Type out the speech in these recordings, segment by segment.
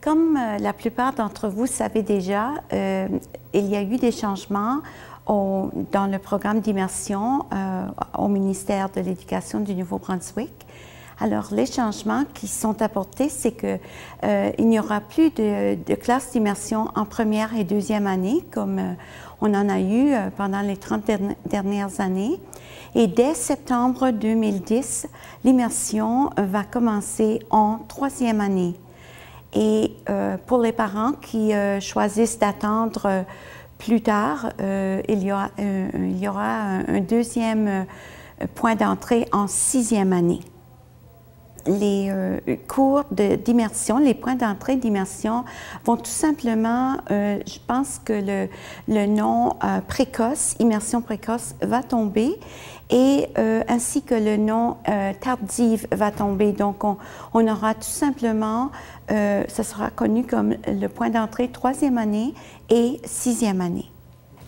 Comme la plupart d'entre vous savez déjà, il y a eu des changements dans le programme d'immersion au ministère de l'Éducation du Nouveau-Brunswick. Alors, les changements qui sont apportés, c'est qu'il n'y aura plus de classes d'immersion en première et deuxième année, comme on en a eu pendant les 30 dernières années. Et dès septembre 2010, l'immersion va commencer en troisième année. Et pour les parents qui choisissent d'attendre plus tard, il y aura un deuxième point d'entrée en sixième année. Les cours d'immersion, les points d'entrée d'immersion vont tout simplement, je pense que le nom précoce, immersion précoce, va tomber et ainsi que le nom tardive va tomber. Donc, on aura tout simplement, ça sera connu comme le point d'entrée troisième année et sixième année.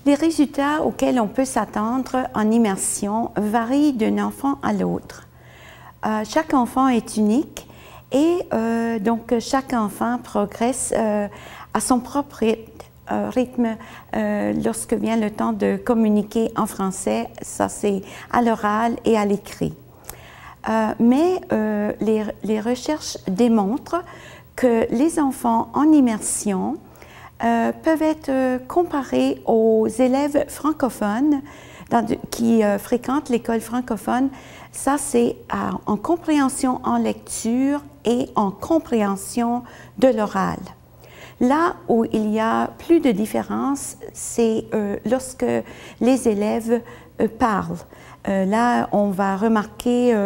Les résultats auxquels on peut s'attendre en immersion varient d'un enfant à l'autre. Chaque enfant est unique et donc chaque enfant progresse à son propre rythme lorsque vient le temps de communiquer en français. Ça, c'est à l'oral et à l'écrit. Mais les recherches démontrent que les enfants en immersion peuvent être comparés aux élèves francophones qui fréquentent l'école francophone. Ça, c'est en compréhension en lecture et en compréhension de l'oral. Là où il y a plus de différence, c'est lorsque les élèves parlent. Là, on va remarquer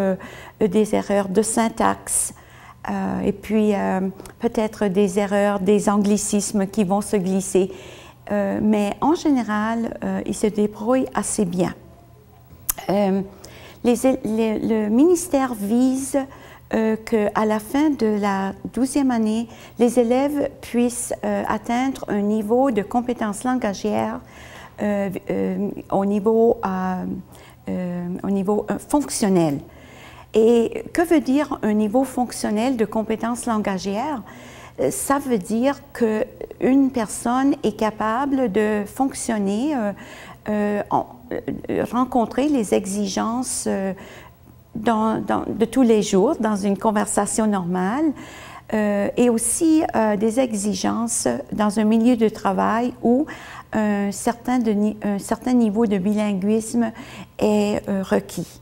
des erreurs de syntaxe et puis peut-être des erreurs, des anglicismes qui vont se glisser. Mais en général, ils se débrouillent assez bien. Le ministère vise qu'à la fin de la 12e année, les élèves puissent atteindre un niveau de compétences langagières au niveau fonctionnel. Et que veut dire un niveau fonctionnel de compétences langagières? Ça veut dire qu'une personne est capable de fonctionner, rencontrer les exigences de tous les jours dans une conversation normale et aussi des exigences dans un milieu de travail où un certain niveau de bilinguisme est requis.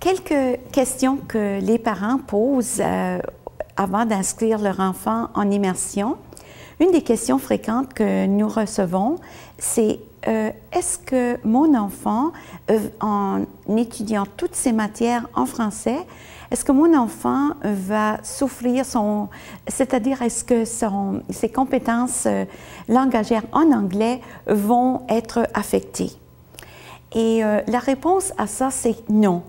Quelques questions que les parents posent avant d'inscrire leur enfant en immersion. Une des questions fréquentes que nous recevons, c'est est-ce que mon enfant, en étudiant toutes ces matières en français, est-ce que mon enfant va souffrir c'est-à-dire est-ce que ses compétences langagières en anglais vont être affectées? Et la réponse à ça, c'est non.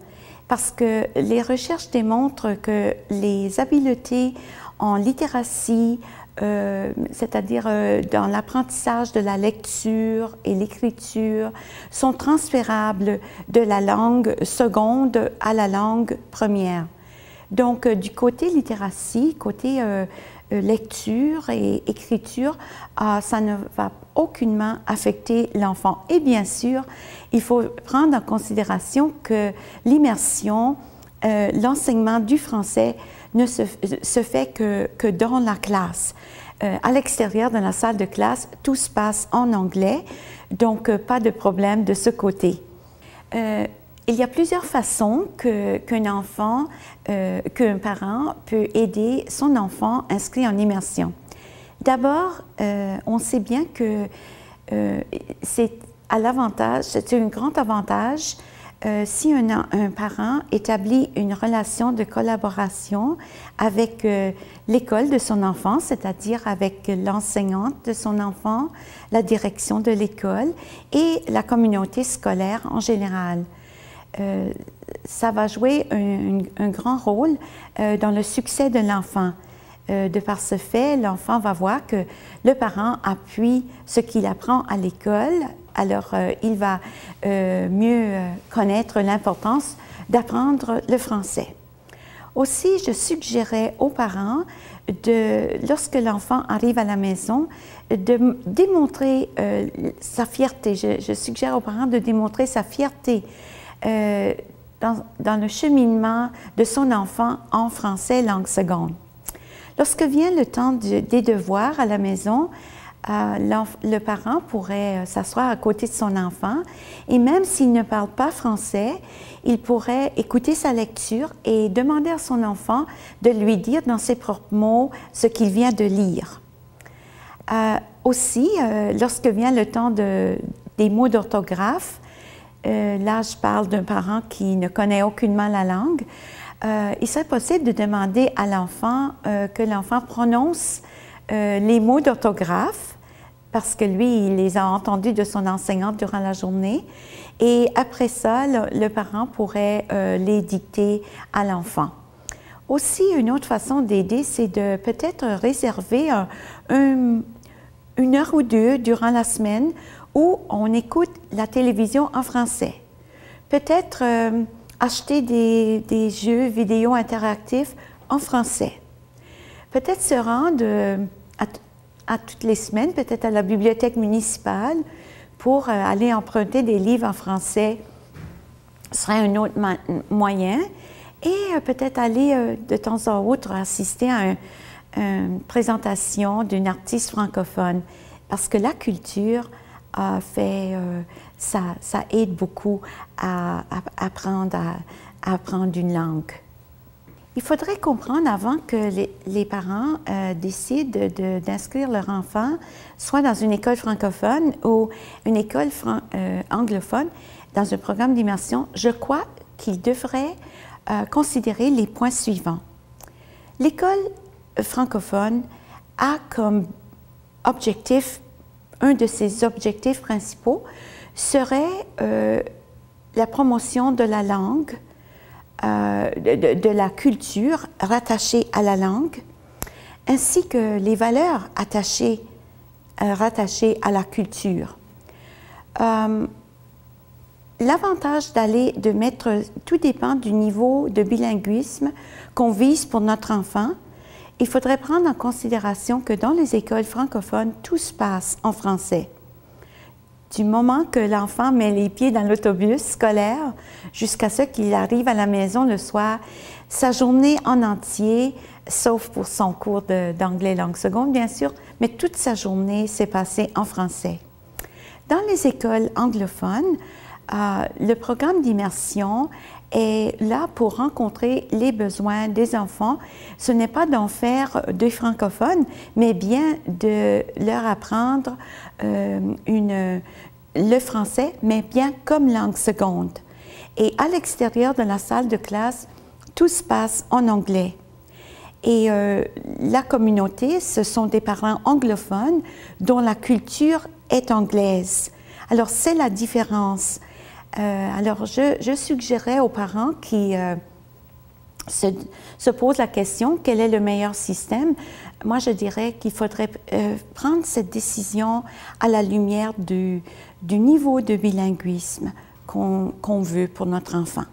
Parce que les recherches démontrent que les habiletés en littératie, c'est-à-dire dans l'apprentissage de la lecture et l'écriture, sont transférables de la langue seconde à la langue première. Donc, du côté littératie, côté lecture et écriture, ça ne va aucunement affecter l'enfant. Et bien sûr, il faut prendre en considération que l'immersion, l'enseignement du français ne se fait que dans la classe. À l'extérieur de la salle de classe, tout se passe en anglais, donc pas de problème de ce côté. Il y a plusieurs façons qu'un parent peut aider son enfant inscrit en immersion. D'abord, on sait bien que c'est un grand avantage si un parent établit une relation de collaboration avec l'école de son enfant, c'est-à-dire avec l'enseignante de son enfant, la direction de l'école et la communauté scolaire en général. Ça va jouer un grand rôle dans le succès de l'enfant. De par ce fait, l'enfant va voir que le parent appuie ce qu'il apprend à l'école, alors il va mieux connaître l'importance d'apprendre le français. Aussi, je suggérais aux parents lorsque l'enfant arrive à la maison, de démontrer sa fierté. Je suggère aux parents de démontrer sa fierté dans le cheminement de son enfant en français langue seconde. Lorsque vient le temps des devoirs à la maison, le parent pourrait s'asseoir à côté de son enfant et même s'il ne parle pas français, il pourrait écouter sa lecture et demander à son enfant de lui dire dans ses propres mots ce qu'il vient de lire. Aussi, lorsque vient le temps des mots d'orthographe, là je parle d'un parent qui ne connaît aucunement la langue, il serait possible de demander à l'enfant que l'enfant prononce les mots d'orthographe parce que lui, il les a entendus de son enseignante durant la journée. Et après ça, le parent pourrait les dicter à l'enfant. Aussi, une autre façon d'aider, c'est de peut-être réserver une heure ou deux durant la semaine où on écoute la télévision en français. Peut-être acheter des jeux vidéo interactifs en français. Peut-être se rendre à toutes les semaines, peut-être à la bibliothèque municipale pour aller emprunter des livres en français. Ce serait un autre moyen. Et peut-être aller de temps en autre assister à une présentation d'une artiste francophone. Parce que la culture ça aide beaucoup à apprendre une langue. Il faudrait comprendre avant que les parents décident d'inscrire leur enfant soit dans une école francophone ou une école anglophone dans un programme d'immersion, je crois qu'ils devraient considérer les points suivants. L'école francophone a comme objectif, un de ses objectifs principaux serait la promotion de la langue, de la culture rattachée à la langue, ainsi que les valeurs rattachées à la culture. L'avantage de mettre, tout dépend du niveau de bilinguisme qu'on vise pour notre enfant. Il faudrait prendre en considération que dans les écoles francophones, tout se passe en français. Du moment que l'enfant met les pieds dans l'autobus scolaire jusqu'à ce qu'il arrive à la maison le soir, sa journée en entier, sauf pour son cours d'anglais langue seconde, bien sûr, mais toute sa journée s'est passée en français. Dans les écoles anglophones, le programme d'immersion est là pour rencontrer les besoins des enfants. Ce n'est pas d'en faire des francophones, mais bien de leur apprendre le français, mais bien comme langue seconde. Et à l'extérieur de la salle de classe, tout se passe en anglais. Et la communauté, ce sont des parents anglophones dont la culture est anglaise. Alors, c'est la différence. Alors, je suggérerais aux parents qui se posent la question, quel est le meilleur système? Moi, je dirais qu'il faudrait prendre cette décision à la lumière du niveau de bilinguisme qu'on veut pour notre enfant.